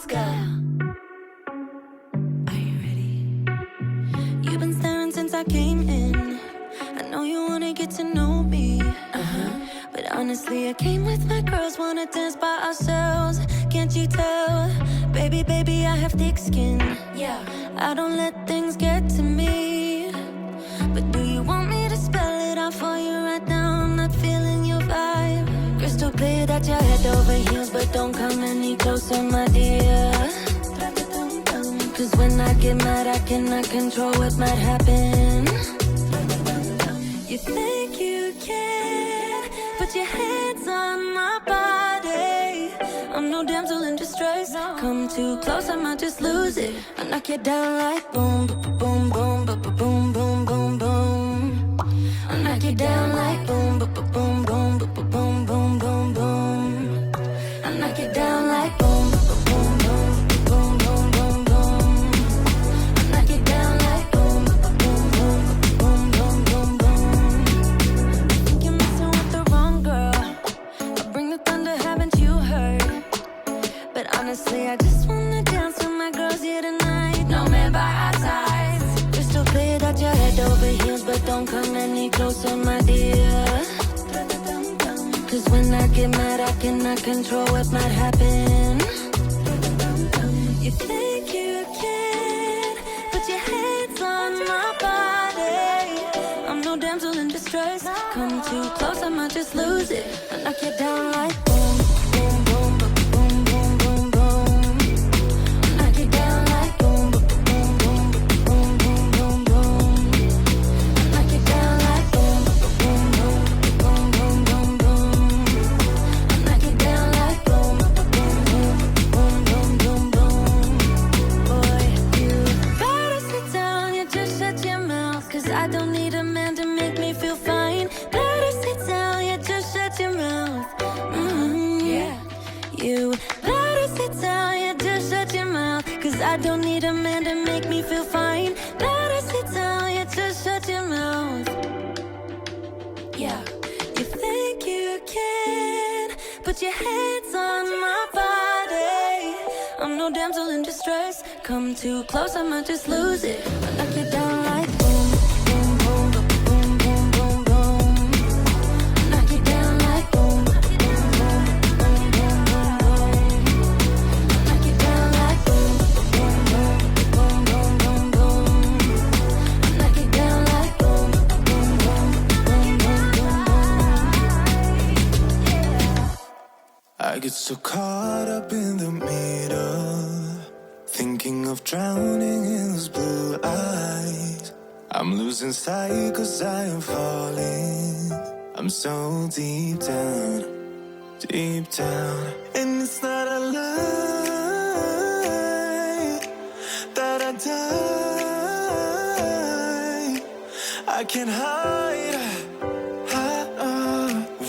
let's go. Are you ready? You've been staring since I came in. I know you wanna get to know me. But honestly, I came with my girls, wanna dance by ourselves. Can't you tell? Baby, baby, I have thick skin. Yeah, I don't let things get to me. But do you want me to spell it out for you right now? I'm not feeling your vibe. Crystal clear that you're head over heels, but don't come any closer, my dear. Cause when I get mad, I cannot control what might happen. You think you can put your hands on my body. I'm no damsel in distress. Come too close, I might just lose it. I knock you down like boom, boom, boom, boom, boom, boom, boom, boom. I knock you down like boom, boom, boom, boom, boom, boom, boom, boom, boom. I knock you down like boom, boom, boom, boom, boom, boom, boom. I knock you down like boom, boom, boom, boom, boom, boom, boom. I think you're messing with the wrong girl. I bring the thunder, haven't you heard? But honestly, I just wanna dance with my girls here tonight. No man by our sides. Crystal clear that you're head over heels, but don't come any closer, my dear. Cause when I get mad, I cannot control what might happen. You think you can put your hands on my body. I'm no damsel in distress. Come too close, I might just lose it. I knock you down like boom, boom, boom, boom, boom, boom, boom. I knock you down like boom, boom, boom, boom, boom, boom, boom. I knock you down like boom, boom, boom, boom, boom, boom, boom. I knock you down like boom, boom, boom, boom, boom, boom, boom. Boy, you better sit down, you just shut your mouth. Cause I don't need a man to make me feel fine. Better sit down, you just shut your mouth. Yeah. You better sit down, you just shut your mouth. Cause I don't need a man to make me feel fine. Better sit down, you just shut your mouth. Yeah. You think you can put your hands on my body. I'm no damsel in distress. Come too close, I might just lose it. I knock you down like boom, boom, boom, boom, boom, boom, boom. I knock you down like boom, boom, boom, boom, boom, boom, boom. I knock you down like boom, boom, boom, boom, boom, boom, boom. I knock you down like boom, boom, boom, boom, boom, boom, boom. I get so caught up in the middle, thinking of drowning in those blue eyes. I'm losing sight cause I am falling. I'm so deep down, deep down. And it's not a lie that I die. I can't hide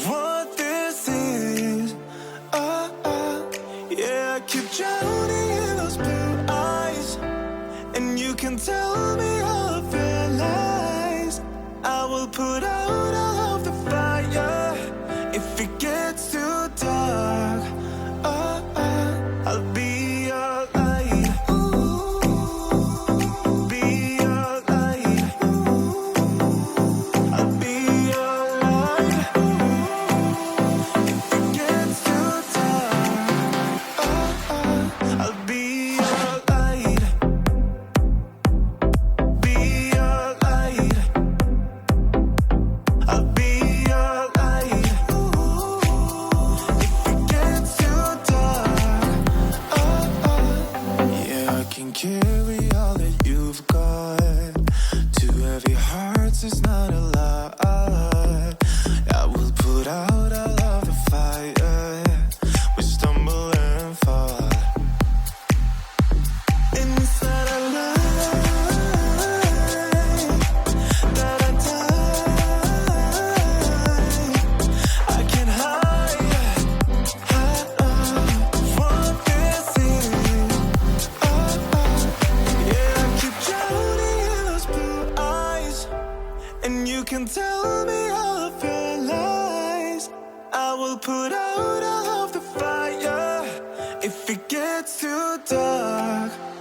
what this is. Yeah, I keep drowning in those blue eyes. And you can tell me all of your lies. I will put out all of the fire if it gets too dark. I'll be your light. Be your light. I'll be your light. If it gets too dark, I'll be your light. Be your light. I'll be your light. If it gets too dark, yeah, I can carry all that you've got. Two heavy hearts is not a lot. I will put out all of the fire. We stumble and fall. And it's not a lie that I die. I can't hide what this is. Yeah, I keep drowning in those blue eyes. And you can tell me all of your lies. I will put out all of the fire if it gets gets too dark,